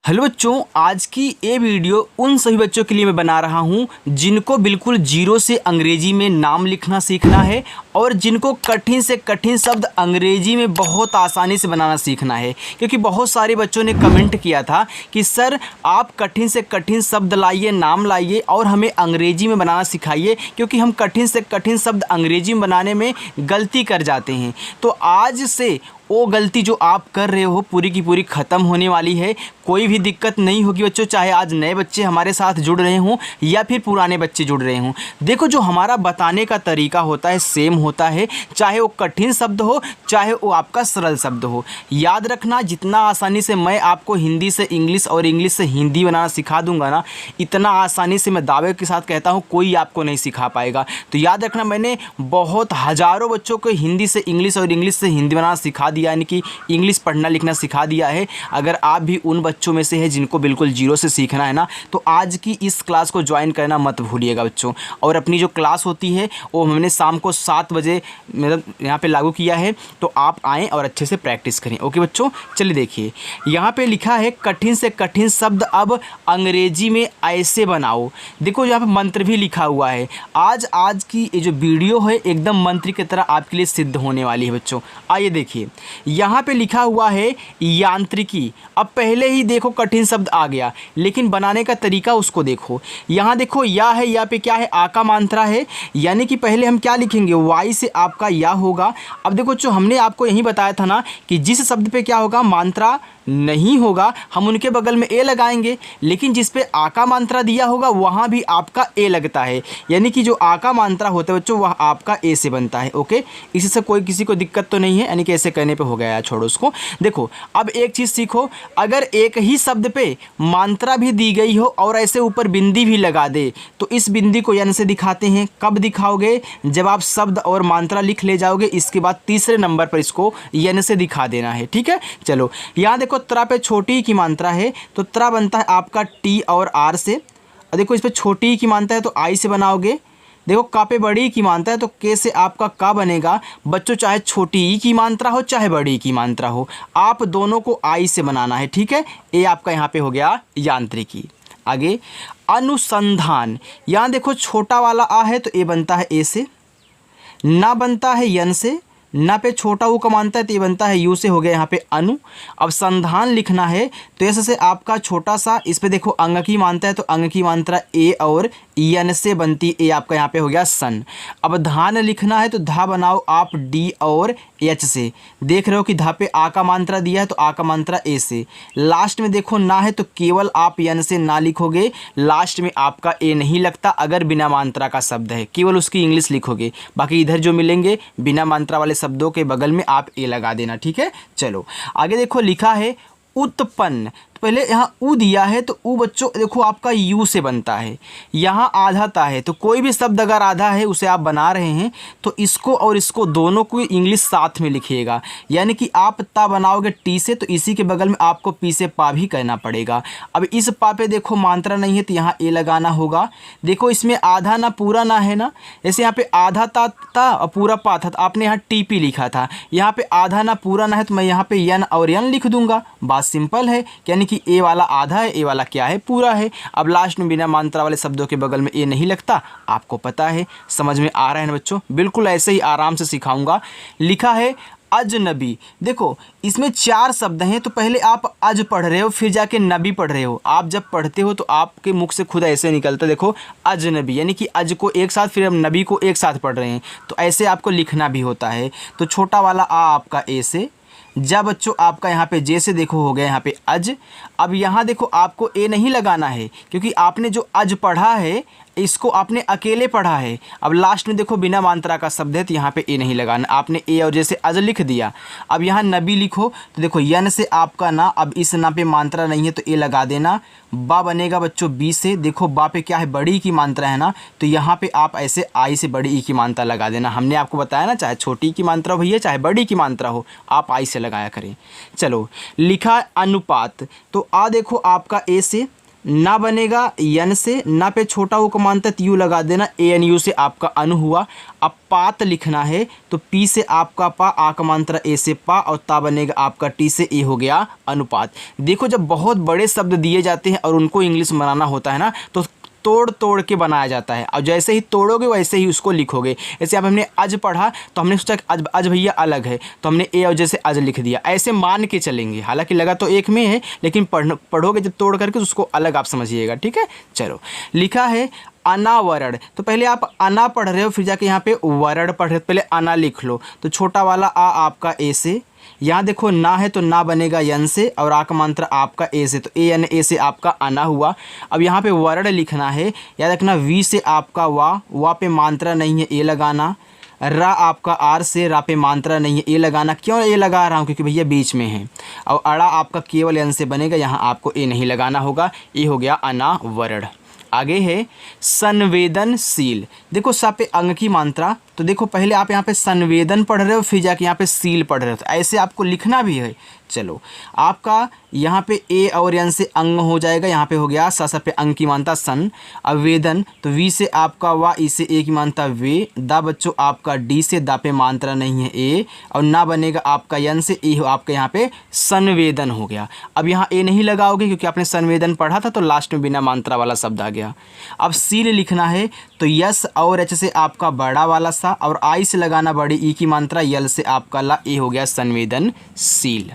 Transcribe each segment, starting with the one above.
Hello बच्चों, आज की ये वीडियो उन सभी बच्चों के लिए मैं बना रहा हूँ जिनको बिल्कुल जीरो से अंग्रेजी में नाम लिखना सीखना है और जिनको कठिन से कठिन शब्द अंग्रेजी में बहुत आसानी से बनाना सीखना है। क्योंकि बहुत सारे बच्चों ने कमेंट किया था कि सर आप कठिन से कठिन शब्द लाइए, नाम लाइए और हमें अंग्रेजी में बनाना सिखाइए, क्योंकि हम कठिन से कठिन शब्द अंग्रेजी में बनाने में गलती कर जाते हैं। तो आज से वो गलती जो आप कर रहे हो पूरी की पूरी ख़त्म होने वाली है। कोई भी दिक्कत नहीं होगी बच्चों, चाहे आज नए बच्चे हमारे साथ जुड़ रहे हों या फिर पुराने बच्चे जुड़ रहे हों। देखो, जो हमारा बताने का तरीका होता है सेम होता है, चाहे वो कठिन शब्द हो चाहे वो आपका सरल शब्द हो। याद रखना, जितना आसानी से मैं आपको हिंदी से इंग्लिश और इंग्लिश से हिंदी बनाना सिखा दूंगा ना, इतना आसानी से मैं दावे के साथ कहता हूँ कोई आपको नहीं सिखा पाएगा। तो याद रखना, मैंने बहुत हज़ारों बच्चों को हिंदी से इंग्लिश और इंग्लिश से हिंदी बनाना सिखा दिया, यानी कि इंग्लिश पढ़ना लिखना सिखा दिया है। अगर आप भी उन बच्चों में से हैं जिनको बिल्कुल जीरो से सीखना है ना, तो आज की इस क्लास को ज्वाइन करना मत भूलिएगा बच्चों। और अपनी जो क्लास होती है वो हमने शाम को 7 बजे मतलब यहाँ पे लागू किया है, तो आप आएँ और अच्छे से प्रैक्टिस करें। ओके बच्चों, चलिए देखिए, यहाँ पे लिखा है कठिन से कठिन शब्द अब अंग्रेजी में ऐसे बनाओ। देखो, यहाँ पे मंत्र भी लिखा हुआ है। आज की ये जो वीडियो है एकदम मंत्र की तरह आपके लिए सिद्ध होने वाली है बच्चों। आइए देखिए, यहाँ पे लिखा हुआ है यांत्रिकी। अब पहले ही देखो कठिन शब्द आ गया, लेकिन बनाने का तरीका उसको देखो। यहाँ देखो या है, या पे क्या है, आ का मात्रा है, यानी कि पहले हम क्या लिखेंगे, वाई से आपका या होगा। अब देखो, जो हमने आपको यही बताया था ना कि जिस शब्द पे क्या होगा, मात्रा नहीं होगा, हम उनके बगल में ए लगाएंगे, लेकिन जिस पे आ का मात्रा दिया होगा वहाँ भी आपका ए लगता है, यानी कि जो आ का मात्रा होता है बच्चों वह आपका ए से बनता है। ओके, इसी से कोई किसी को दिक्कत तो नहीं है, यानी कि ऐसे कहने पे हो गया, छोड़ो उसको। देखो, अब एक चीज़ सीखो, अगर एक ही शब्द पे मात्रा भी दी गई हो और ऐसे ऊपर बिंदी भी लगा दे, तो इस बिंदी को यन से दिखाते हैं। कब दिखाओगे, जब आप शब्द और मात्रा लिख ले जाओगे, इसके बाद तीसरे नंबर पर इसको यन से दिखा देना है। ठीक है, चलो यहाँ देखो, त्रा पे छोटी की मात्रा है तो त्रा बनता है आपका टी और आर से। देखो, इस पे छोटी की मात्रा है तो आई से बनाओगे। देखो, का पे बड़ी की मात्रा है तो के से आपका का बनेगा। बच्चों, चाहे छोटी ई की मात्रा हो चाहे बड़ी की मात्रा हो, आप दोनों को आई से बनाना है। ठीक है, ये आपका यहाँ पे हो गया यांत्रिकी। आगे अनुसंधान, यहाँ देखो छोटा वाला आ है तो ये बनता है ए से, ना बनता है यन से, ना पे छोटा ऊ का मानता है तो ये बनता है यू से, हो गया यहाँ पे अनु। अब संधान लिखना है तो ऐसे से आपका छोटा सा, इस पे देखो अंग की मानता है तो अंग की मात्रा ए और यन से बनती, ए आपका यहाँ पे हो गया सन। अब धान लिखना है तो धा बनाओ आप डी और एच से। देख रहे हो कि धा पे आ का मात्रा दिया है तो आ का मात्रा ए से। लास्ट में देखो ना है तो केवल आप यन से ना लिखोगे, लास्ट में आपका ए नहीं लगता अगर बिना मात्रा का शब्द है, केवल उसकी इंग्लिश लिखोगे। बाकी इधर जो मिलेंगे बिना मात्रा वाले शब्दों के बगल में आप ए लगा देना। ठीक है, चलो आगे देखो, लिखा है उत्पन्न। तो पहले यहाँ ऊ दिया है तो ऊ बच्चों देखो आपका यू से बनता है। यहाँ आधा ता है तो कोई भी शब्द अगर आधा है उसे आप बना रहे हैं तो इसको और इसको दोनों को इंग्लिश साथ में लिखिएगा, यानी कि आप ता बनाओगे टी से तो इसी के बगल में आपको पी से पा भी कहना पड़ेगा। अब इस पा पे देखो मात्रा नहीं है तो यहाँ ए लगाना होगा। देखो, इसमें आधा ना पूरा ना है ना, जैसे यहाँ पे आधा ता और पूरा पा था तो आपने यहाँ टी पी लिखा था, यहाँ पे आधा ना पूरा ना है तो मैं यहाँ पे यन और यन लिख दूंगा। बात सिंपल है, यानी कि ए वाला आधा है, ए वाला क्या है, पूरा है। अब लास्ट में बिना मात्रा वाले शब्दों के बगल में ए नहीं लगता, आपको पता है। समझ में आ रहा है ना बच्चों, बिल्कुल ऐसे ही आराम से सिखाऊंगा। लिखा है अजनबी। देखो, इसमें 4 शब्द हैं तो पहले आप अज पढ़ रहे हो फिर जाके नबी पढ़ रहे हो। आप जब पढ़ते हो तो आपके मुख से खुद ऐसे निकलता है, देखो अजनबी, यानी कि अज को एक साथ फिर हम नबी को एक साथ पढ़ रहे हैं, तो ऐसे आपको लिखना भी होता है। तो छोटा वाला आ आपका ए से, जब बच्चों आपका यहाँ पे जे से देखो हो गया यहाँ पे अज। अब यहाँ देखो आपको ए नहीं लगाना है क्योंकि आपने जो अज पढ़ा है इसको आपने अकेले पढ़ा है। अब लास्ट में देखो बिना मात्रा का शब्द है तो यहाँ पे ए नहीं लगाना, आपने ए और जैसे अज लिख दिया। अब यहाँ नबी लिखो तो देखो यन से आपका ना, अब इस ना पे मात्रा नहीं है तो ए लगा देना। बा बनेगा बच्चों बी से, देखो बा पे क्या है, बड़ी की मात्रा है ना, तो यहाँ पे आप ऐसे आई से बड़ी ई की मात्रा लगा देना। हमने आपको बताया ना, चाहे छोटी की मात्रा हो भैया चाहे बड़ी की मात्रा हो, आप आई से लगाया करें। चलो, लिखा अनुपात, तो आ देखो आपका ए से, ना बनेगा यन से, ना पे छोटा ऊ को मानता यू लगा देना, ANU से आपका अनु हुआ। अब पात लिखना है तो पी से आपका पा, आ का मात्रा ए से पा, और ता बनेगा आपका टी से ए हो गया अनुपात। देखो जब बहुत बड़े शब्द दिए जाते हैं और उनको इंग्लिश बनाना होता है ना, तो तोड़ तोड़ के बनाया जाता है, और जैसे ही तोड़ोगे वैसे ही उसको लिखोगे। जैसे अब हमने अज पढ़ा तो हमने सोचा कि अज भैया अलग है, तो हमने ए और जैसे अज लिख दिया, ऐसे मान के चलेंगे। हालांकि लगा तो एक में है, लेकिन पढ़ोगे जब तोड़ करके तो उसको अलग आप समझिएगा, ठीक है। चलो, लिखा है अनावरण, तो पहले आप अना पढ़ रहे हो, फिर जाके यहाँ पे वरण पढ़ रहे हो, पहले अना लिख लो। तो छोटा वाला आ आपका ए से, यहाँ देखो ना है तो ना बनेगा यन से, और आ का मात्रा आपका ए से, तो ANA से आपका अना हुआ। अब यहाँ पे वर्ण लिखना है, याद रखना वी से आपका वा पे मात्रा नहीं है ए लगाना, रा आपका आर से, रा पे मात्रा नहीं है ए लगाना। क्यों ए लगा रहा हूँ? क्योंकि भैया बीच में है। और अड़ा आपका केवल यन से बनेगा, यहाँ आपको ए नहीं लगाना होगा। ये हो गया अनावरण। आगे है संवेदनशील। देखो सा पे अंग की मात्रा, तो देखो पहले आप यहाँ पे संवेदन पढ़ रहे हो, फिर जाके यहाँ पे शील पढ़ रहे हो, तो ऐसे आपको लिखना भी है। चलो, आपका यहाँ पे ए और यन से अंग हो जाएगा, यहाँ पे हो गया सा पे अंग की मात्रा सन। अब वेदन, तो वी से आपका वा, ई से ए की मात्रा वे, दा बच्चों आपका डी से, दा पे मात्रा नहीं है ए, और ना बनेगा आपका यन से, ए हो आपका यहाँ पे संवेदन हो गया। अब यहाँ ए नहीं लगाओगे क्योंकि आपने संवेदन पढ़ा था, तो लास्ट में बिना मात्रा वाला शब्द आ गया। अब शील लिखना है, तो यस और एच से आपका बड़ा वाला सा, और आई से लगाना बड़ी ई की मात्रा, यल से आपका ला, ए हो गया संवेदनशील।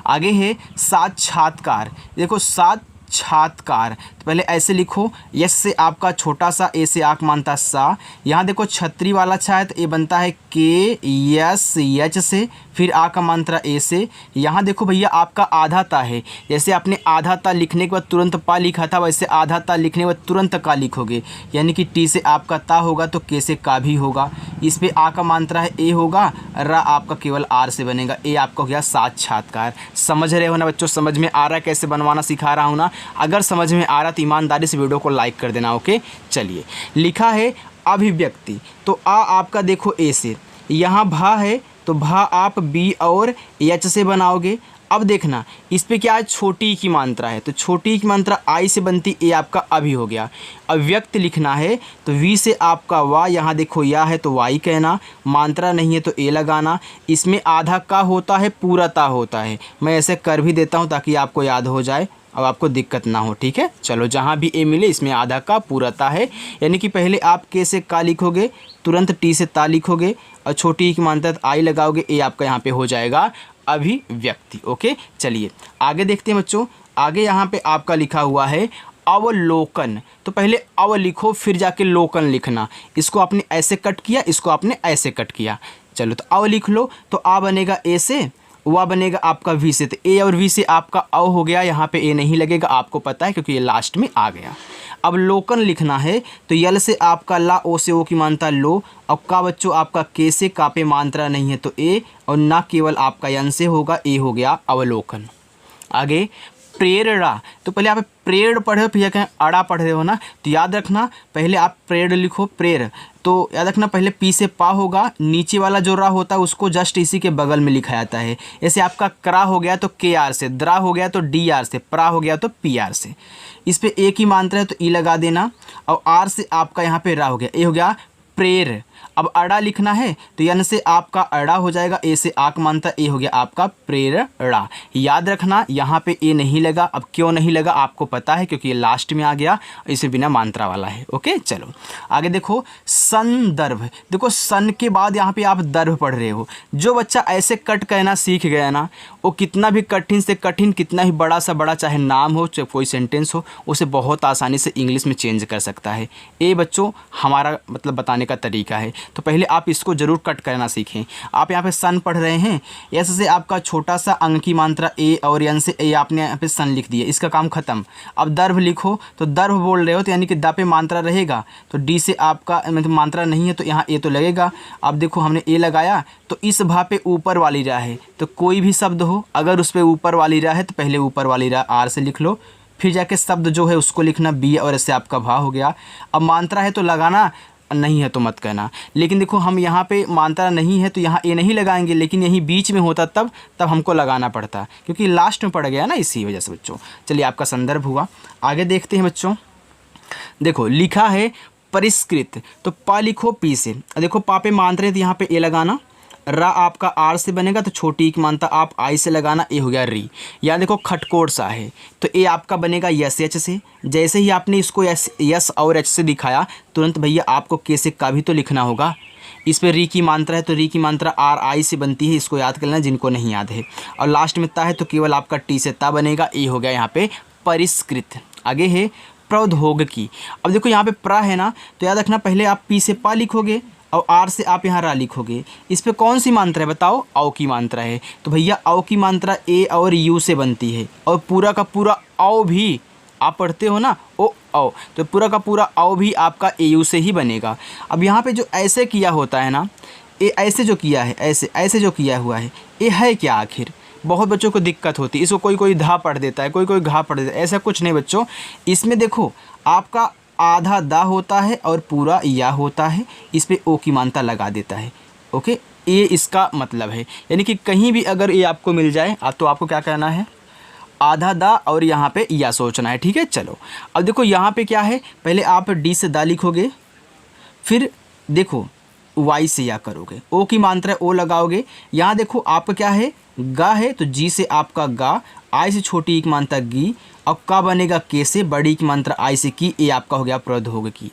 आगे है साक्षात्कार। देखो साक्षात्कार, तो पहले ऐसे लिखो, यस से आपका छोटा सा, ए से आक मानता सा। यहाँ देखो छतरी वाला छा है, तो ए बनता है के यस एच से, फिर आ का मात्रा ए से। यहाँ देखो भैया आपका आधा ता है, जैसे आपने आधा ता लिखने के बाद तुरंत पा लिखा था, वैसे आधा ता लिखने के बाद तुरंत का लिखोगे, यानी कि टी से आपका ता होगा तो के से का भी होगा। इस पे आ का मात्रा है ए होगा, रा आपका केवल आर से बनेगा, ए आपका हो गया साक्षात्कार। समझ रहे हो ना बच्चों? समझ में आ रहा है कैसे बनवाना सिखा रहा हूँ ना? अगर समझ में आ रहा तो ईमानदारी से वीडियो को लाइक कर देना, ओके। चलिए, लिखा है अभिव्यक्ति, तो आ आपका देखो ए से, यहाँ भा है तो भा आप बी और एच से बनाओगे। अब देखना इस पे क्या है, छोटी की मात्रा है, तो छोटी की मात्रा आई से बनती, ए आपका अभी हो गया। अव्यक्त लिखना है, तो वी से आपका वा, यहाँ देखो या है तो वाई कहना, मात्रा नहीं है तो ए लगाना। इसमें आधा का होता है, पूरा ता होता है। मैं ऐसे कर भी देता हूँ ताकि आपको याद हो जाए, अब आपको दिक्कत ना हो, ठीक है। चलो, जहाँ भी ए मिले इसमें आधा का पूराता है, यानी कि पहले आप के से का लिखोगे, तुरंत टी से ता लिखोगे, और छोटी की मात्रा आई लगाओगे, ए आपका यहाँ पे हो जाएगा अभिव्यक्ति, ओके। चलिए आगे देखते हैं बच्चों। आगे यहाँ पे आपका लिखा हुआ है अवलोकन, तो पहले अव लिखो, फिर जाके लोकन लिखना। इसको आपने ऐसे कट किया, इसको आपने ऐसे कट किया। चलो, तो अव लिख लो, तो आ बनेगा ए से, वा बनेगा आपका वी से, तो ए और वी से आपका अव हो गया। यहाँ पे ए नहीं लगेगा, आपको पता है क्योंकि ये लास्ट में आ गया। अब लोकन लिखना है, तो यल से आपका ला, ओ से ओ की मात्रा लो, और का बच्चों आपका के से, का पे मात्रा नहीं है तो ए, और ना केवल आपका यन से होगा, ए हो गया अवलोकन। आगे प्रेरणा, तो पहले आप प्रेर पढ़े हो, फिर कहें अड़ा पढ़ रहे हो ना, तो याद रखना पहले आप प्रेर लिखो, प्रेर, तो याद रखना पहले पी से पा होगा, नीचे वाला जो रा होता है उसको जस्ट इसी के बगल में लिखा जाता है। जैसे आपका क्रा हो गया तो के आर से, द्रा हो गया तो डी आर से, प्रा हो गया तो पी आर से। इस पे ए की मात्रा है तो ई लगा देना, और आर से आपका यहाँ पे रा हो गया, ए हो गया प्रेर। अब अड़ा लिखना है, तो यन से आपका अड़ा हो जाएगा, ए से आक मानता, ए हो गया आपका प्रेरणा। याद रखना यहाँ पे ए नहीं लगा। अब क्यों नहीं लगा आपको पता है, क्योंकि ये लास्ट में आ गया, इसे बिना मात्रा वाला है, ओके। चलो आगे देखो संदर्भ। देखो सन के बाद यहाँ पे आप दर्भ पढ़ रहे हो। जो बच्चा ऐसे कट कहना सीख गया ना, वो कितना भी कठिन से कठिन, कितना ही बड़ा सा बड़ा चाहे नाम हो, चाहे कोई सेंटेंस हो, उसे बहुत आसानी से इंग्लिश में चेंज कर सकता है। ये बच्चों हमारा मतलब बताने का तरीका है। तो पहले आप इसको जरूर कट करना सीखें। आप यहाँ पे सन पढ़ रहे हैं, ऐसे से आपका छोटा सा अंग की मात्रा ए और यन से ए, आपने यहाँ पे सन लिख दिया, इसका काम खत्म। अब दर्भ लिखो, तो दर्भ बोल रहे हो तो यानी कि दा पे मात्रा रहेगा, तो डी से आपका मतलब मात्रा नहीं है तो यहाँ ए तो लगेगा। अब देखो हमने ए लगाया, तो इस भा पे ऊपर वाली रा है, तो कोई भी शब्द हो अगर उस पर ऊपर वाली रा है तो पहले ऊपर वाली रा आर से लिख लो, फिर जाके शब्द जो है उसको लिखना बी, और ऐसे आपका भा हो गया। अब मात्रा है तो लगाना, नहीं है तो मत कहना। लेकिन देखो हम यहाँ पे मात्रा नहीं है तो यहाँ ए नहीं लगाएंगे, लेकिन यहीं बीच में होता तब हमको लगाना पड़ता, क्योंकि लास्ट में पड़ गया ना, इसी वजह से बच्चों। चलिए आपका संदर्भ हुआ, आगे देखते हैं बच्चों। देखो लिखा है परिष्कृत, तो पा लिखो पी से। देखो पा पे मात्रा है तो यहाँ पे ए लगाना, रा आपका आर से बनेगा तो छोटी ई की मात्रा आप आई से लगाना, ए हो गया री। यहाँ देखो खटकोट सा है तो ए आपका बनेगा यस एच से। जैसे ही आपने इसको यस और एच से दिखाया तुरंत भैया आपको के से का भी तो लिखना होगा। इस पर री की मात्रा है तो री की मात्रा आर आई से बनती है, इसको याद कर लेना जिनको नहीं याद है। और लास्ट में ता है तो केवल आपका टी से ता बनेगा, ए हो गया यहाँ पे परिष्कृत। आगे है प्रौद्योगिकी। अब देखो यहाँ पे प्र है ना, तो याद रखना पहले आप पी से पा लिखोगे और आर से आप यहाँ रा लिखोगे। इस पे कौन सी मात्रा है बताओ? औ की मात्रा है, तो भैया औ की मात्रा ए और यू से बनती है, और पूरा का पूरा औ भी आप पढ़ते हो ना, ओ औ, तो पूरा का पूरा औ भी आपका ए यू से ही बनेगा। अब यहाँ पे जो ऐसे किया होता है ना, ए ऐसे जो किया है, ऐसे ऐसे जो किया हुआ है, ये है क्या आखिर? बहुत बच्चों को दिक्कत होती है, इसको कोई कोई धा पढ़ देता है, कोई कोई घा पढ़ देता है। ऐसा कुछ नहीं बच्चों, इसमें देखो आपका आधा दा होता है और पूरा या होता है, इस पे ओ की मात्रा लगा देता है। ओके, ये इसका मतलब है, यानी कि कहीं भी अगर ये आपको मिल जाए तो आपको क्या करना है? आधा दा और यहाँ पे या सोचना है, ठीक है। चलो अब देखो यहाँ पे क्या है, पहले आप डी से दा लिखोगे, फिर देखो वाई से या करोगे, ओ की मात्रा ओ लगाओगे। यहाँ देखो आपका क्या है, गा है तो जी से आपका गा, आई से छोटी ई की मात्रा गी, और का बनेगा के से, बड़ी की मात्रा आई से की, ए आपका हो गया प्रौद्योगिकी।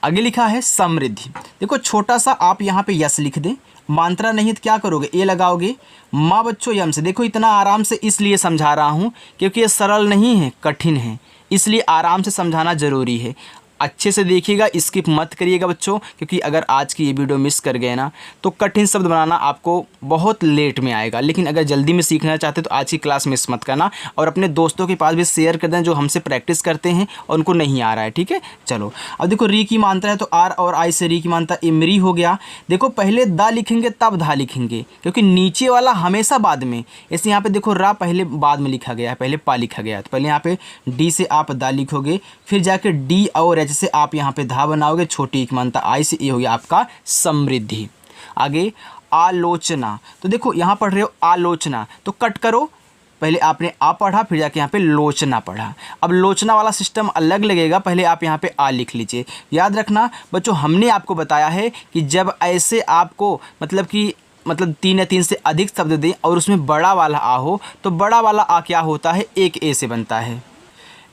आगे लिखा है समृद्धि। देखो छोटा सा आप यहाँ पे यस लिख दें, मात्रा नहीं है तो क्या करोगे? ए लगाओगे। माँ बच्चों यम से, देखो इतना आराम से इसलिए समझा रहा हूँ क्योंकि ये सरल नहीं है, कठिन है, इसलिए आराम से समझाना ज़रूरी है। अच्छे से देखिएगा, स्किप मत करिएगा बच्चों, क्योंकि अगर आज की ये वीडियो मिस कर गए ना तो कठिन शब्द बनाना आपको बहुत लेट में आएगा। लेकिन अगर जल्दी में सीखना चाहते तो आज की क्लास मिस मत करना, और अपने दोस्तों के पास भी शेयर कर दें जो हमसे प्रैक्टिस करते हैं और उनको नहीं आ रहा है, ठीक है। चलो अब देखो री की मात्रा है तो आर और आई से री की मात्रा इमरी हो गया। देखो पहले दा लिखेंगे तब धा लिखेंगे, क्योंकि नीचे वाला हमेशा बाद में, ऐसे यहाँ पे देखो रा पहले बाद में लिखा गया है, पहले पा लिखा गया है, तो पहले यहाँ पे डी से आप दा लिखोगे, फिर जाके डी और एच से आप यहाँ पे धा बनाओगे, छोटी एक मात्रा आई से, ये हो गया आपका समृद्धि। आगे आलोचना, तो देखो यहाँ पढ़ रहे हो आलोचना, तो कट करो, पहले आपने आ पढ़ा फिर जाके यहाँ पे लोचना पढ़ा। अब लोचना वाला सिस्टम अलग लगेगा, पहले आप यहाँ पे आ लिख लीजिए। याद रखना बच्चों, हमने आपको बताया है कि जब ऐसे आपको मतलब 3 या 3 से अधिक शब्द दें और उसमें बड़ा वाला आ हो, तो बड़ा वाला आ क्या होता है? एक ए से बनता है।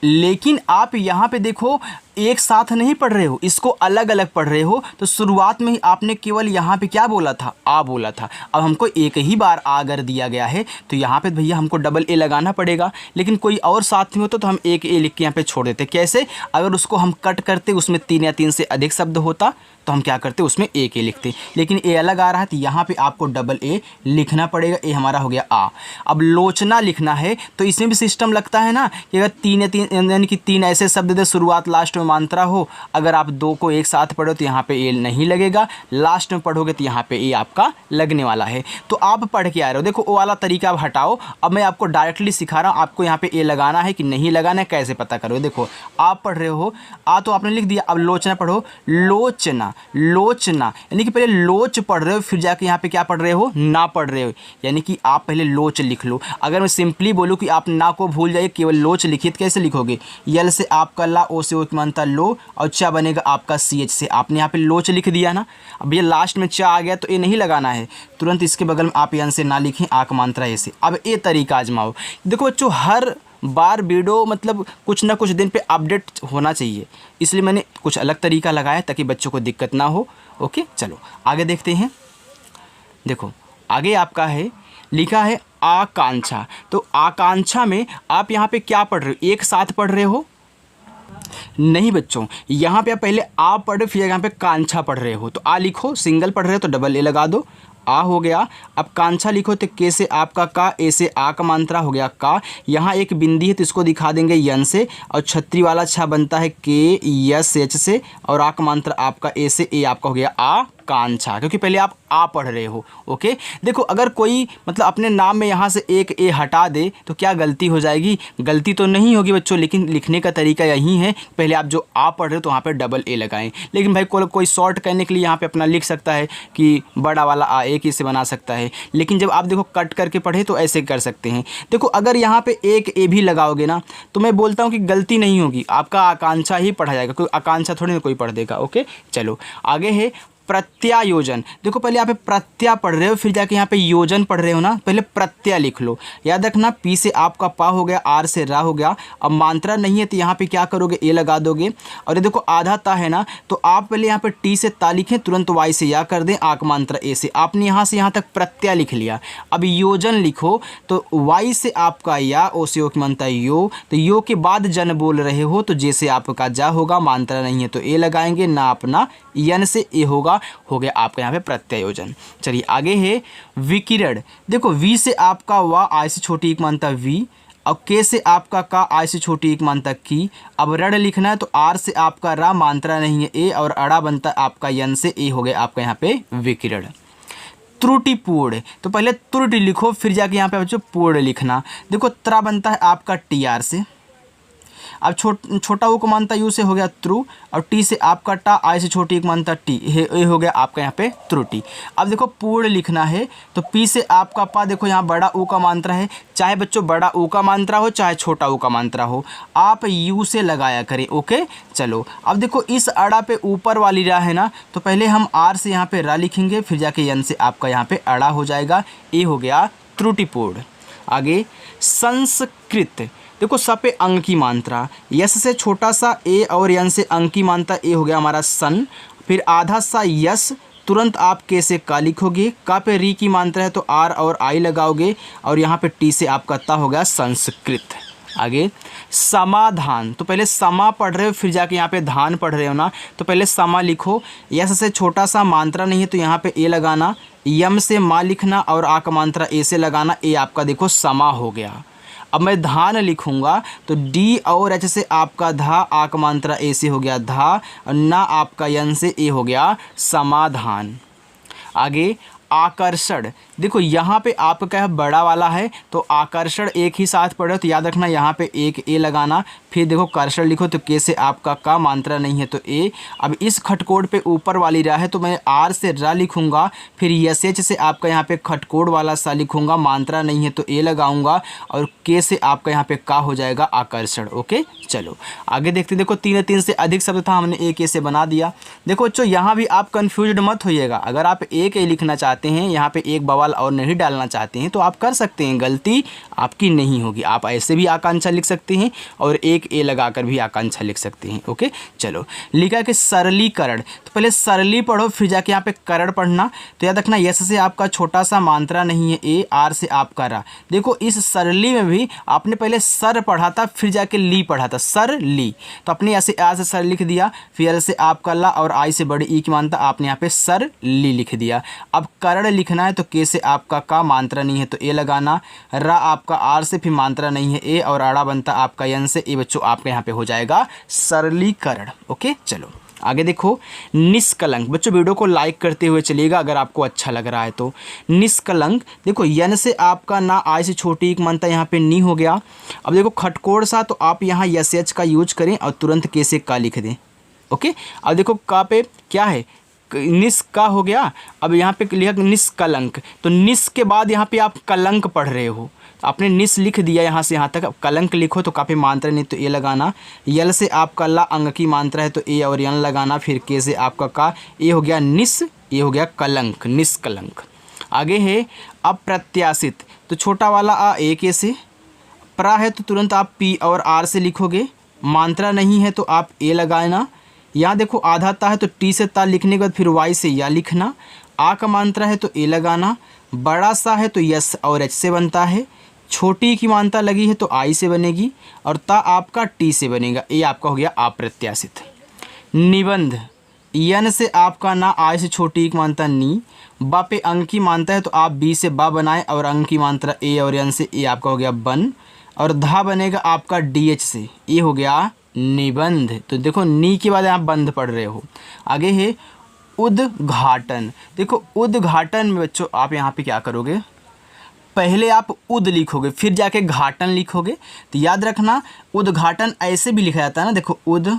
लेकिन आप यहाँ पे देखो एक साथ नहीं पढ़ रहे हो, इसको अलग अलग पढ़ रहे हो, तो शुरुआत में ही आपने केवल यहाँ पे क्या बोला था? आ बोला था। अब हमको एक ही बार आ अगर दिया गया है तो यहाँ पे भैया हमको डबल ए लगाना पड़ेगा, लेकिन कोई और साथ में होता तो हम एक ए लिख के यहाँ पे छोड़ देते। कैसे? अगर उसको हम कट करते, उसमें 3 या 3 से अधिक शब्द होता तो हम क्या करते? उसमें एक ए लिखते, लेकिन ए अलग आ रहा है तो यहाँ पे आपको डबल ए लिखना पड़ेगा। ए हमारा हो गया आ। अब लोचना लिखना है तो इसमें भी सिस्टम लगता है ना कि अगर 3 या 3 यानी कि 3 ऐसे शब्द दे, शुरुआत लास्ट में मात्रा हो, अगर आप 2 को एक साथ पढ़ो तो यहाँ पे ए नहीं लगेगा, लास्ट में पढ़ोगे तो यहाँ पे ए आपका लगने वाला है। तो आप पढ़ के आ रहे हो, देखो वो वाला तरीका अब हटाओ, अब मैं आपको डायरेक्टली सिखा रहा हूँ, आपको यहाँ पे ए लगाना है कि नहीं लगाना है, कैसे पता करो। देखो आप पढ़ रहे हो आ तो आपने लिख दिया, अब लोचना पढ़ो, लोचना लोचना, यानी कि पहले लोच पढ़ रहे हो फिर जाके यहाँ पे क्या पढ़ रहे हो? ना पढ़ रहे हो, यानी कि आप पहले लोच लिख लो। अगर मैं सिंपली बोलूँ कि आप ना को भूल जाइए, केवल लोच लिखिए, तो कैसे लिखोगे? यल से आपका ला, ओ से ओ की मात्रा लो, और चा बनेगा आपका सी एच से, आपने यहाँ पे लोच लिख दिया ना। अब ये लास्ट में चा आ गया तो ये नहीं लगाना है, तुरंत इसके बगल में आप यन से ना लिखें, आक मात्रा ऐसे। अब ये तरीका आजमाओ। देखो बच्चों, हर बार वीडियो मतलब कुछ ना कुछ दिन पे अपडेट होना चाहिए, इसलिए मैंने कुछ अलग तरीका लगाया ताकि बच्चों को दिक्कत ना हो। ओके चलो आगे देखते हैं। देखो आगे आपका है, लिखा है आकांक्षा। तो आकांक्षा में आप यहाँ पे क्या पढ़ रहे हो? एक साथ पढ़ रहे हो? नहीं बच्चों, यहाँ पे आप पहले आ पढ़ रहे हो फिर यहाँ पे कांछा पढ़ रहे हो, तो आ लिखो, सिंगल पढ़ रहे हो तो डबल ए लगा दो, आ हो गया। अब कांछा लिखो तो के से आपका का, ए से आ का मात्रा हो गया का, यहाँ एक बिंदी है तो इसको दिखा देंगे यन से, और छत्री वाला छा बनता है के यस एच से, और आ का मात्रा आपका ए से, ए आपका हो गया आ आकांक्षा, क्योंकि पहले आप आ पढ़ रहे हो। ओके, देखो अगर कोई मतलब अपने नाम में यहाँ से एक ए हटा दे तो क्या गलती हो जाएगी? गलती तो नहीं होगी बच्चों, लेकिन लिखने का तरीका यही है, पहले आप जो आ पढ़ रहे हो तो वहाँ पे डबल ए लगाएं। लेकिन भाई कोई शॉर्ट करने के लिए यहाँ पे अपना लिख सकता है कि बड़ा वाला आ एक ही से बना सकता है, लेकिन जब आप देखो कट करके पढ़े तो ऐसे कर सकते हैं। देखो अगर यहाँ पे एक ए भी लगाओगे ना तो मैं बोलता हूँ कि गलती नहीं होगी, आपका आकांक्षा ही पढ़ा जाएगा, कोई आकांक्षा थोड़ी ना कोई पढ़ देगा। ओके, चलो आगे है प्रत्यायोजन। देखो पहले यहाँ पे प्रत्या पढ़ रहे हो, फिर जाके यहाँ पे योजन पढ़ रहे हो ना, पहले प्रत्यय लिख लो। याद रखना, पी से आपका पा हो गया, आर से रा हो गया। अब मात्रा नहीं है तो यहाँ पे क्या करोगे? ए लगा दोगे। और ये देखो आधा ता है ना, तो आप पहले यहाँ पे टी से ता लिखें, तुरंत वाई से या कर दें, आक मात्रा ए से। आपने यहाँ से यहाँ तक प्रत्यय लिख लिया। अब योजन लिखो तो वाई से आपका या, ओ से ओ की मात्रा यो, तो यो के बाद जन बोल रहे हो तो जैसे आपका जा होगा, मात्रा नहीं है तो ए लगाएंगे, ना अपना यन से ए होगा, हो गया आपका यहाँ पे प्रत्यायोजन। चलिए आगे है विकिरण। देखो वी से आपका वा, आई से छोटी एक मानता वी, और के से आपका का, आई से छोटी एक मानता की। अब रण लिखना है तो आर से आपका रा, मात्रा नहीं है ए, और अड़ा बनता आपका यन से ए, हो गया आपका यहाँ पे विकिरण। त्रुटिपूर्ण, तो पहले त्रुटि लिखो, फिर जाके यहाँ पे बच्चों पूर्ण लिखना। देखो त्रा बनता है आपका टी आर से। अब छोटा ऊ को मानता यू से हो गया त्रू, और टी से आपका टा, आई से छोटी एक मानता टी, ये हो गया आपका यहाँ पे त्रुटि। अब देखो पूर्ण लिखना है तो पी से आपका पा, देखो यहाँ बड़ा ऊ का मात्रा है, चाहे बच्चों बड़ा ऊ का मात्रा हो चाहे छोटा ऊ का मात्रा हो, आप यू से लगाया करें। ओके, चलो अब देखो इस अड़ा पे ऊपर वाली रा है ना, तो पहले हम आर से यहाँ पे रा लिखेंगे, फिर जाके यन से आपका यहाँ पे अड़ा हो जाएगा, ये हो गया त्रुटिपूर्ण। आगे संस्कृत। देखो स पे अंग की मात्रा, यस से छोटा सा ए और यन से अंग की मात्रा ए, हो गया हमारा सन। फिर आधा सा यस, तुरंत आप के से का लिखोगे, का पे री की मात्रा है तो आर और आई लगाओगे, और यहाँ पे टी से आपका ता, हो गया संस्कृत। आगे समाधान, तो पहले समा पढ़ रहे हो, फिर जाके यहाँ पे धान पढ़ रहे हो ना, तो पहले समा लिखो। यस से छोटा सा मात्रा नहीं है तो यहाँ पे ए लगाना, यम से माँ लिखना और आ का मात्रा ए से लगाना, ए आपका देखो समा हो गया। अब मैं धान लिखूंगा तो डी और एच से आपका धा, आक मात्रा ए से हो गया धा, और ना आपका यन से ए, हो गया समाधान। आगे आकर्षण। देखो यहाँ पे आपका बड़ा वाला है तो आकर्षण एक ही साथ पढ़ो, तो याद रखना यहाँ पे एक ए लगाना। फिर देखो कर्षण लिखो तो के से आपका का, मात्रा नहीं है तो ए। अब इस खटकोड़ पे ऊपर वाली रा है तो मैं आर से रा लिखूंगा, फिर यस एच से आपका यहाँ पे खटकोड़ वाला सा लिखूंगा, मात्रा नहीं है तो ए लगाऊंगा, और के से आपका यहाँ पे का हो जाएगा आकर्षण। ओके, चलो आगे देखते। देखो तीन से अधिक शब्द था, हमने एक ए से बना दिया। देखो बच्चों यहाँ भी आप कन्फ्यूज्ड मत होइएगा, अगर आप एक ए लिखना चाहते हैं, यहाँ पे एक बवाल और नहीं डालना चाहते हैं तो आप कर सकते हैं, गलती आपकी नहीं होगी। आप ऐसे भी आकांक्षा लिख सकते हैं और एक ए लगाकर भी आकांक्षा लिख सकते हैं। ओके, चलो लिखा कि सरलीकरण, तो पहले सरली पढ़ो, फिर जाके यहाँ पे करण पढ़ना। तो याद रखना यस से आपका छोटा सा मात्रा नहीं है ए, आर से आपका रा। देखो इस सरली में भी आपने पहले सर पढ़ा था, फिर जाके ली पढ़ा था, सर ली, तो अपने ऐसे आ से सर लिख दिया, फिर एल से आपका ला और आई से बड़ी ई की मात्रा आपने यहाँ पे सर ली लिख दिया। अब करण लिखना है तो के से आपका का, मात्रा नहीं है तो ए लगाना, रा आपका आर से, फिर मात्रा नहीं है ए, और आड़ा बनता आपका यन से ए। बच्चों आपके यहाँ पे हो जाएगा सरलीकरण। ओके, चलो आगे देखो निष्कलंक। बच्चों वीडियो को लाइक करते हुए चलिएगा अगर आपको अच्छा लग रहा है तो। निष्कलंक, देखो यन से आपका ना, आई से छोटी एक मात्रा यहाँ पे नी हो गया। अब देखो खटकोड़ सा, तो आप यहाँ यस एच का यूज करें और तुरंत के से का लिख दें। ओके, अब देखो का पे क्या है, निस का हो गया। अब यहाँ पे लिखा निष्कलंक, तो निस के बाद यहाँ पे आप कलंक पढ़ रहे हो, आपने निस लिख दिया यहाँ से यहाँ तक। अब कलंक लिखो तो काफ़ी मात्रा नहीं तो ए लगाना, यल से आपका ला अंग की मात्रा है तो ए और यन लगाना, फिर के से आपका का, ए हो गया निस, ये हो गया कलंक, निष्कलंक। आगे है अप्रत्याशित, तो छोटा वाला आ ए के से, प्रा है तो तुरंत आप पी और आर से लिखोगे, मात्रा नहीं है तो आप ए लगाना। यहाँ देखो आधा ता है तो टी से ता लिखने के बाद फिर वाई से या लिखना, आ का मात्रा है तो ए लगाना, बड़ा सा है तो यस और एच से बनता है, छोटी की मात्रा लगी है तो आई से बनेगी, और ता आपका टी से बनेगा, ये आपका हो गया अप्रत्याशित। निबंध, यन से आपका ना, आई से छोटी की मात्रा नी, बा पे अंग की मात्रा है तो आप बी से बा बनाएं, और अंग की मात्रा ए और यन से ए आपका हो गया बन, और धा बनेगा आपका डी एच से, ये हो गया निबंध। तो देखो नी के बाद आप बंध पढ़ रहे हो। आगे है उद्घाटन। देखो उद्घाटन में बच्चों आप यहाँ पे क्या करोगे, पहले आप उद लिखोगे फिर जाके घाटन लिखोगे। तो याद रखना उद्घाटन ऐसे भी लिखा जाता है ना, देखो उद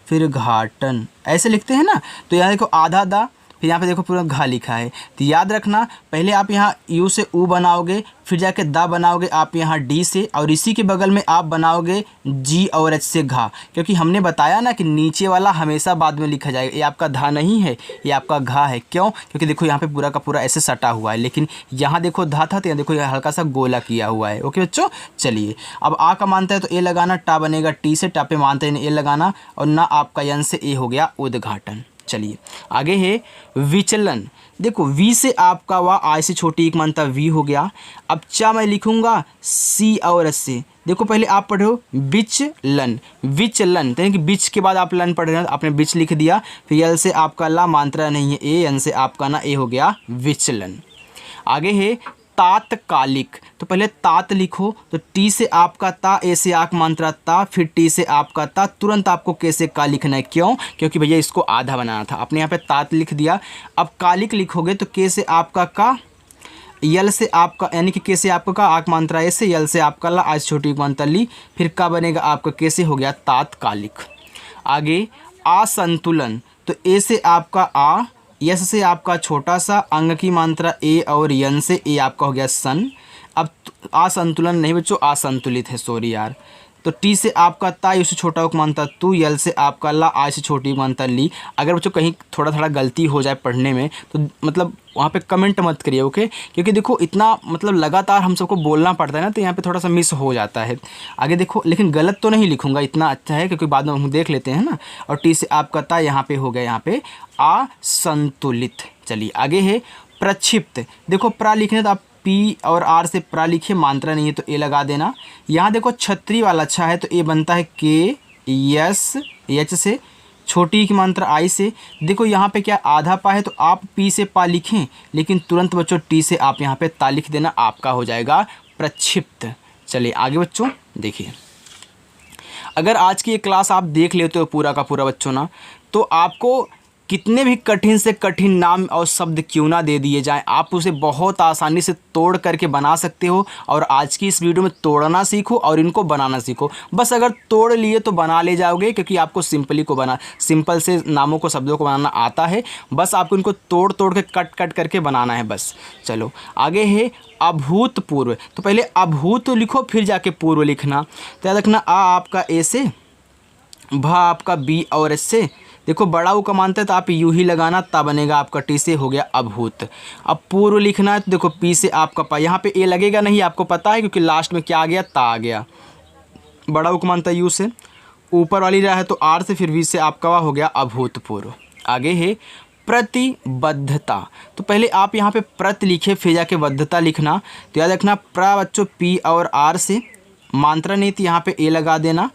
फिर घाटन ऐसे लिखते हैं ना। तो यहाँ देखो आधा दा, फिर यहाँ पे देखो पूरा घा लिखा है। तो याद रखना पहले आप यहाँ यू से ऊ बनाओगे, फिर जाके दा बनाओगे आप यहाँ डी से, और इसी के बगल में आप बनाओगे जी और एच से घा, क्योंकि हमने बताया ना कि नीचे वाला हमेशा बाद में लिखा जाएगा। ये आपका धा नहीं है, ये आपका घा है। क्यों? क्योंकि देखो यहाँ पे पूरा का पूरा ऐसे सटा हुआ है, लेकिन यहाँ देखो धा था तो यहाँ देखो यहाँ हल्का सा गोला किया हुआ है। ओके बच्चों, चलिए अब आ का मानता है तो ए लगाना, टा बनेगा टी से, टा पे मानते हैं ए लगाना, और ना आपका यन से ए हो गया उद्घाटन। चलिए आगे है विचलन। देखो वी से आपका वाह, आई से छोटी एक मानता वी हो गया। अब चा मैं लिखूंगा सी और एस से। देखो पहले आप पढ़ो विचलन, विचलन तो यानी कि बीच के बाद आप लन पढ़ रहे हैं, आपने बीच लिख दिया। फिर यल से आपका ला मात्रा नहीं है ए, एन से आपका ना ए हो गया विचलन। आगे है तात्कालिक। तो पहले तात लिखो, तो टी से आपका ता, ए से आक मात्रा ता, फिर टी से आपका ता, तुरंत आपको कैसे का लिखना है। क्यों? क्योंकि भैया इसको आधा बनाना था। आपने यहाँ पे तात लिख दिया। अब कालिक लिखोगे तो के से आपका का, यल से आपका यानी कि के से आपका का, आक मात्रा ए से, यल से आपका ला, आज छोटी मात्रा ली, फिर का बनेगा आपका कैसे हो गया तात्कालिक। आगे असंतुलन। तो ए से आपका आ, यस से आपका छोटा सा, अंग की मात्रा ए और यन से ए आपका हो गया सन। अब असंतुलन नहीं बच्चों, असंतुलित है, सॉरी यार। तो टी से आपका ता, यू से छोटा मानता तू, यल से आपका ला, आई से छोटी मानता ली। अगर बच्चों कहीं थोड़ा थोड़ा गलती हो जाए पढ़ने में तो मतलब वहाँ पे कमेंट मत करिए, ओके? क्योंकि देखो इतना मतलब लगातार हम सबको बोलना पड़ता है ना, तो यहाँ पे थोड़ा सा मिस हो जाता है। आगे देखो, लेकिन गलत तो नहीं लिखूंगा, इतना अच्छा है क्योंकि बाद में हम देख लेते हैं ना। और टी से आपका ता यहाँ पे हो गया यहाँ पे असंतुलित। चलिए आगे है प्रक्षिप्त। देखो प्रा लिखने तो आप पी और आर से प्रा लिखे, मात्रा नहीं है तो ए लगा देना। यहाँ देखो छतरी वाला अच्छा है तो ए बनता है के यस एच से, छोटी की मात्रा आई से। देखो यहाँ पे क्या आधा पा है तो आप पी से पा लिखें, लेकिन तुरंत बच्चों टी से आप यहाँ पे ता लिख देना, आपका हो जाएगा प्रक्षिप्त। चलिए आगे बच्चों देखिए, अगर आज की ये क्लास आप देख लेते हो पूरा का पूरा बच्चों ना, तो आपको कितने भी कठिन से कठिन नाम और शब्द क्यों ना दे दिए जाएं, आप उसे बहुत आसानी से तोड़ करके बना सकते हो। और आज की इस वीडियो में तोड़ना सीखो और इनको बनाना सीखो। बस अगर तोड़ लिए तो बना ले जाओगे, क्योंकि आपको सिंपल से नामों को, शब्दों को बनाना आता है। बस आपको इनको तोड़ तोड़ के कट करके बनाना है बस। चलो आगे है अभूतपूर्व। तो पहले अभूत लिखो फिर जाके पूर्व लिखना। तो याद रखना आ आपका ए से, भा आपका बी और एस से। देखो बड़ा ऊ का मानते हैं तो आप यू ही लगाना, ता बनेगा आपका टी से, हो गया अभूत। अब पूर्व लिखना है तो देखो पी से आपका पा, यहाँ पे ए लगेगा नहीं, आपको पता है क्योंकि लास्ट में क्या आ गया, ता आ गया। बड़ा ऊ का मानता है यू से, ऊपर वाली रहा है तो आर से, फिर वी से आपका वा हो गया अभूतपूर्व। आगे है प्रतिबद्धता। तो पहले आप यहाँ पे प्रत लिखे फिर जाके बद्धता लिखना। तो याद रखना प्रा बच्चों पी और आर से, मात्रा नहीं थी यहाँ पे ए लगा देना,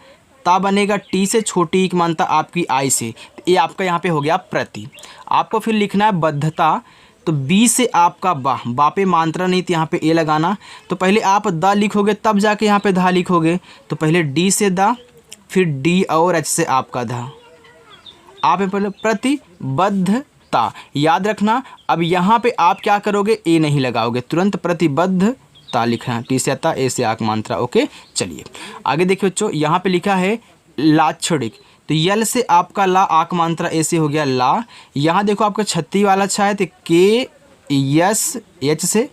ता बनेगा टी से, छोटी एक मानता आपकी आई से, ये आपका यहाँ पे हो गया प्रति। आपको फिर लिखना है बद्धता। तो बी से आपका बा पे मात्रा नहीं थी यहाँ पे ए लगाना। तो पहले आप द लिखोगे तब जाके यहाँ पे धा लिखोगे। तो पहले डी से दा, फिर डी और एच से आपका धा, आप पहले प्रतिबद्धता। याद रखना अब यहाँ पे आप क्या करोगे, ए नहीं लगाओगे, तुरंत प्रतिबद्ध ता लिखना, टी से आता, ए से आक मात्रा। ओके चलिए आगे देखिए बच्चों, यहाँ पे लिखा है लाक्षणिक। तो यल से आपका ला, आक मात्रा ए से हो गया ला। यहाँ देखो आपका छत्ती वाला अच्छा है तो के यस एच से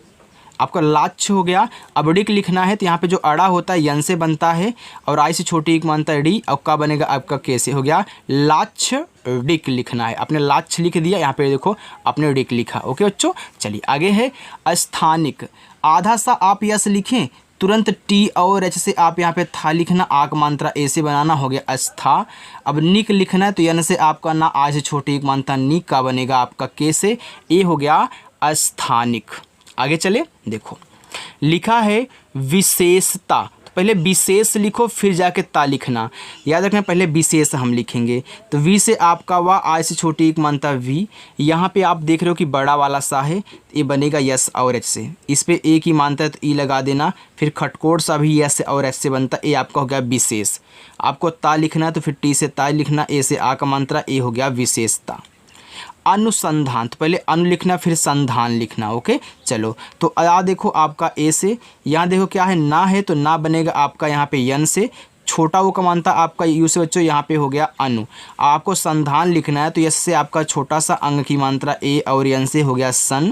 आपका लाक्ष हो गया। अब डिक लिखना है तो यहाँ पे जो अड़ा होता है यन से बनता है, और आई से छोटी एक मानता है डी, और का बनेगा आपका के से, हो गया लाक्ष डिक लिखना है। आपने लाक्ष लिख दिया, यहाँ पे देखो आपने डिक लिखा। ओके बच्चों चलिए आगे है अस्थानिक। आधा सा आप यस लिखें, तुरंत टी और एच से आप यहाँ पे था लिखना, आक मात्रा ए से बनाना, हो गया अस्था। अब निक लिखना है तो यन से आपका ना, आज से छोटी एक मात्रा निक, का बनेगा आपका के से, ए हो गया अस्थानिक। आगे चले देखो, लिखा है विशेषता। तो पहले विशेष लिखो फिर जाके ता लिखना। याद रखना पहले विशेष हम लिखेंगे। तो वी से आपका वा, आई से छोटी एक मानता वी। यहाँ पे आप देख रहे हो कि बड़ा वाला सा है, ये बनेगा यस और एच से, इस पे ए की मानता है तो ई लगा देना। फिर खटकोट सा भी यस और एच से बनता, ए आपका हो गया विशेष। आपको ता लिखना है तो फिर टी से ता लिखना, ए से आ का मात्रा, ए हो गया विशेषता। अनुसंधान, तो पहले अनु लिखना फिर संधान लिखना। ओके चलो, तो आ देखो आपका ए से, यहाँ देखो क्या है ना है, तो ना बनेगा आपका यहाँ पे यन से, छोटा वो कमानता आपका यू से बच्चों यहाँ पे हो गया अनु। आपको संधान लिखना है तो यस से आपका छोटा सा अंग की मात्रा ए और यन से हो गया सन।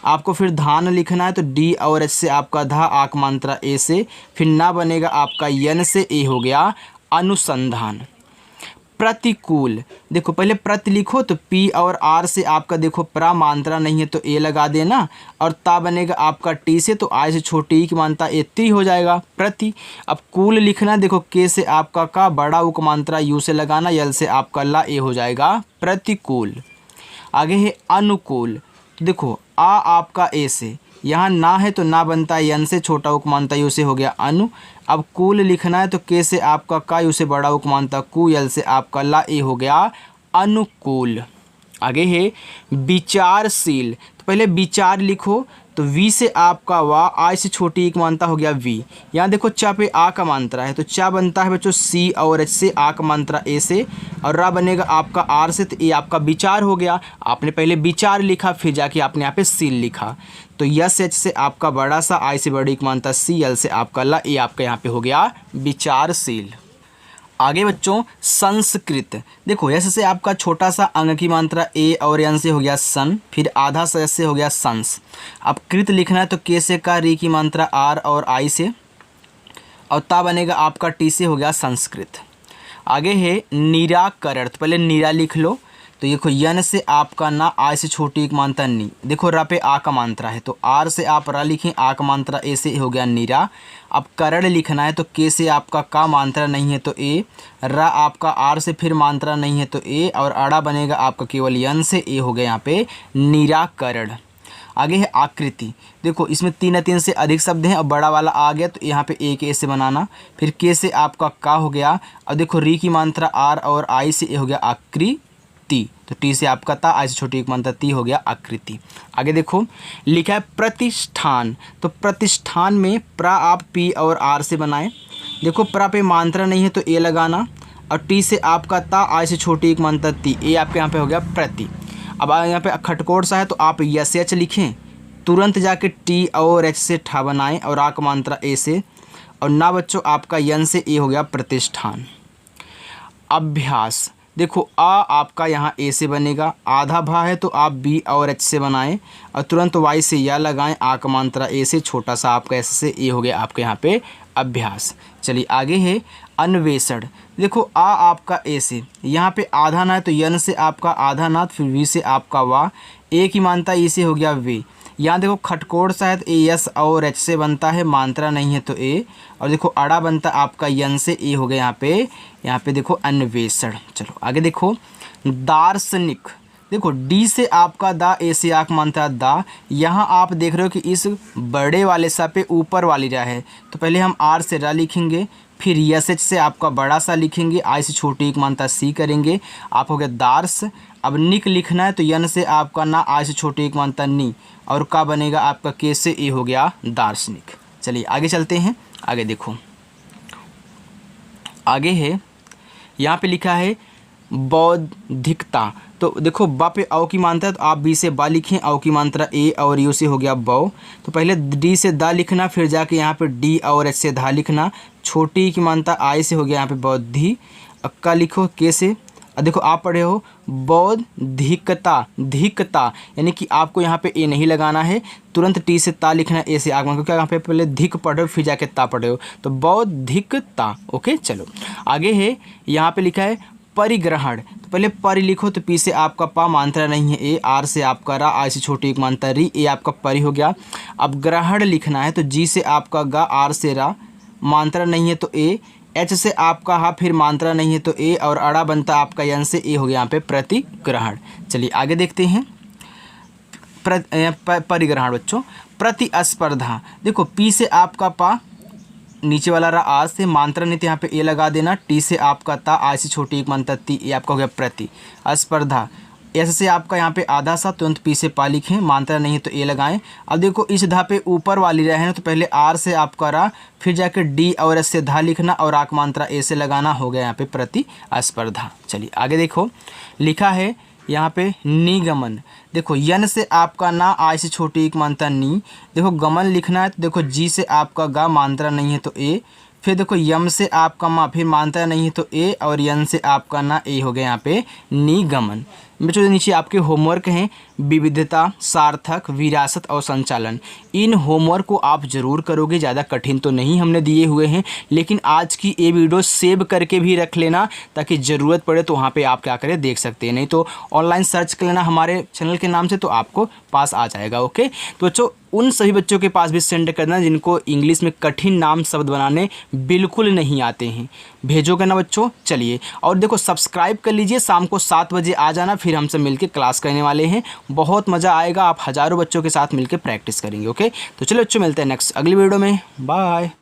आपको फिर धान लिखना है तो डी और एच से आपका धा आक मात्रा ए से, फिर ना बनेगा आपका यन से ए हो गया अनुसंधान। प्रतिकूल, देखो पहले प्रति लिखो तो पी और आर से आपका देखो प्रा मात्रा नहीं है तो ए लगा देना, और ता बनेगा आपका टी से, तो आई से छोटी ई की मात्रा ए ती हो जाएगा प्रति। अब कूल लिखना, देखो के से आपका का बड़ा उक मात्रा यू से लगाना, यल से आपका ला ए हो जाएगा प्रतिकूल। आगे है अनुकूल, तो देखो आ आपका ए से, यहाँ ना है तो ना बनता है यन से छोटा उपमानता यू से हो गया अनु। अब कूल लिखना है तो के से आपका का यू से बड़ा उपमानता कु, यल से आपका ला ए हो गया अनुकूल। आगे है विचारशील, तो पहले विचार लिखो तो वी से आपका वा, आई से छोटी एक मानता हो गया वी। यहाँ देखो चा पे आ का मात्रा है तो चा बनता है बच्चों सी और एच से, आ का मात्रा ए से, और रा बनेगा आपका आर से, तो ये आपका विचार हो गया। आपने पहले विचार लिखा फिर जाके आपने यहाँ पे सील लिखा, तो यस एच से आपका बड़ा सा, आई से बड़ी एक मानता सी, यल से आपका ला, ये आपका यहाँ पे हो गया विचारशील। आगे बच्चों संस्कृत, देखो यस से आपका छोटा सा अंग की मात्रा ए और यन से हो गया सन, फिर आधा सा यस से हो गया संस। अब कृत लिखना है तो के से का री की मात्रा आर और आई से, और ता बनेगा आपका टी से हो गया संस्कृत। आगे है निराकरण, तो पहले निरा लिख लो, तो देखो यन से आपका ना, आई से छोटी एक मात्रा नी, देखो रा पे आ का मात्रा है तो आर से आप रा लिखें, आ का मात्रा ए से हो गया निरा। अब करण लिखना है तो के से आपका का मात्रा नहीं है तो ए, रा आपका आर से फिर मात्रा नहीं है तो ए, और अड़ा बनेगा आपका केवल यन से, ए हो गया यहाँ पे निराकरण। आगे है आकृति, देखो इसमें 3 या 3 से अधिक शब्द हैं और बड़ा वाला आ गया तो यहाँ पे एक ए से बनाना, फिर के से आपका का हो गया, और देखो री की मात्रा आर और आई से ए हो गया आकृति, तो टी से आपका ता, आई से छोटी एक मात्रा ती हो गया आकृति। आगे देखो लिखा है प्रतिष्ठान, तो प्रतिष्ठान में प्रा आप पी और आर से बनाएं, देखो प्रा पे मात्रा नहीं है तो ए लगाना, और टी से आपका ता, आई से छोटी एक मात्रा ती, ए आपके यहाँ पे हो गया प्रति। अब यहाँ पे खटकोट सा है तो आप यस एच लिखें, तुरंत जाके टी और एच से ठा बनाएं, और आ का मात्रा ए से, और ना बच्चों आपका यन से ए हो गया प्रतिष्ठान। अभ्यास, देखो आ आपका यहाँ ए से बनेगा, आधा भा है तो आप बी और एच से बनाएं, और तुरंत वाई से या लगाएं, आ का मात्रा ए से, छोटा सा आपका एस से, ए हो गया आपके यहाँ पे अभ्यास। चलिए आगे है अन्वेषण, देखो आ आपका ए से, यहाँ पे आधा ना है तो यन से आपका आधा ना, फिर वी से आपका वा, ए की मात्रा ई से हो गया वे। यहाँ देखो खटकोड़ सा है तो ए एस और एच से बनता है, मात्रा नहीं है तो ए, और देखो अड़ा बनता आपका यन से, ए हो गया यहाँ पे देखो अन्वेषण। चलो आगे देखो दार्शनिक, देखो डी से आपका दा, ए से आक मात्रा दा, यहाँ आप देख रहे हो कि इस बड़े वाले सा पे ऊपर वाली रा है, तो पहले हम आर से रा लिखेंगे, फिर यस एच से आपका बड़ा सा लिखेंगे, आई से छोटी एक मात्रा सी करेंगे, आप हो गया दार्स। अब निक लिखना है तो यन से आपका ना, आई से छोटी एक मात्रा नी, और का बनेगा आपका के से, ए हो गया दार्शनिक। चलिए आगे चलते हैं, आगे देखो आगे है यहाँ पे लिखा है बौद्धिकता, तो देखो ब पे औ की मात्रा है तो आप बी से बा लिखें, औ की मात्रा ए और यू से हो गया बौ, तो पहले डी से दा लिखना, फिर जाके यहाँ पे डी और एच से धा लिखना, छोटी की मात्रा आई से हो गया यहाँ पे बौद्धि, अक्का लिखो के से, देखो आप पढ़े हो बौद्धिकता, धिकता, यानी कि आपको यहाँ पे ए नहीं लगाना है, तुरंत टी से ता लिखना है, ए से आगमन, क्योंकि यहाँ पे पहले धिक पढ़े हो फिर जाके ता पढ़े हो, तो बौद्धिकता। ओके चलो आगे है यहाँ पे लिखा है परिग्रहण, तो पहले परि लिखो तो पी से आपका पा, मात्रा नहीं है ए, आर से आपका रा, आई से छोटी एक मात्रा री, ए आपका परि हो गया। अब ग्रहण लिखना है तो जी से आपका गा, आर से रा, मात्रा नहीं है तो ए, एच से आपका हा, फिर मात्रा नहीं है तो ए, और अड़ा बनता आपका यन से, ए हो गया यहाँ पे प्रतिग्रहण। चलिए आगे देखते हैं परिग्रहण बच्चों। प्रतिस्पर्धा, देखो पी से आपका पा, नीचे वाला रा आज से, मात्रा नहीं तो यहाँ पे ए लगा देना, टी से आपका ता, आज से छोटी एक मात्रा ती, ए आपका हो गया प्रतिस्पर्धा। एस से आपका यहाँ पे आधा सा, तुरंत पी से पा लिखें, मात्रा नहीं है तो ए लगाएं। अब देखो इस धा पे ऊपर वाली रहे ना, तो पहले आर से आपका रा, फिर जाके डी और एस से धा लिखना, और आक मात्रा ए से लगाना, हो गया यहाँ पे प्रतिस्पर्धा। चलिए आगे देखो लिखा है यहाँ पे निगमन। देखो यन से आपका ना, आई से छोटी एक मात्रा नी। देखो गमन लिखना है तो देखो जी से आपका गा, मात्रा नहीं है तो ए। फिर देखो यम से आपका मा, फिर मात्रा नहीं है तो ए, और यन से आपका ना ए हो गया यहाँ पे निगमन। बच्चों नीचे आपके होमवर्क हैं, विविधता, सार्थक, विरासत और संचालन। इन होमवर्क को आप ज़रूर करोगे, ज़्यादा कठिन तो नहीं हमने दिए हुए हैं, लेकिन आज की ये वीडियो सेव करके भी रख लेना ताकि ज़रूरत पड़े तो वहाँ पे आप क्या करें देख सकते हैं, नहीं तो ऑनलाइन सर्च कर लेना हमारे चैनल के नाम से तो आपको पास आ जाएगा। ओके, तो बच्चों उन सभी बच्चों के पास भी सेंड करना जिनको इंग्लिश में कठिन नाम शब्द बनाने बिल्कुल नहीं आते हैं, भेजोगे ना बच्चों। चलिए, और देखो सब्सक्राइब कर लीजिए, शाम को 7 बजे आ जाना, फिर हमसे मिलकर क्लास करने वाले हैं, बहुत मज़ा आएगा, आप हज़ारों बच्चों के साथ मिलकर प्रैक्टिस करेंगे। ओके, तो चलो बच्चों मिलते हैं नेक्स्ट अगली वीडियो में, बाय।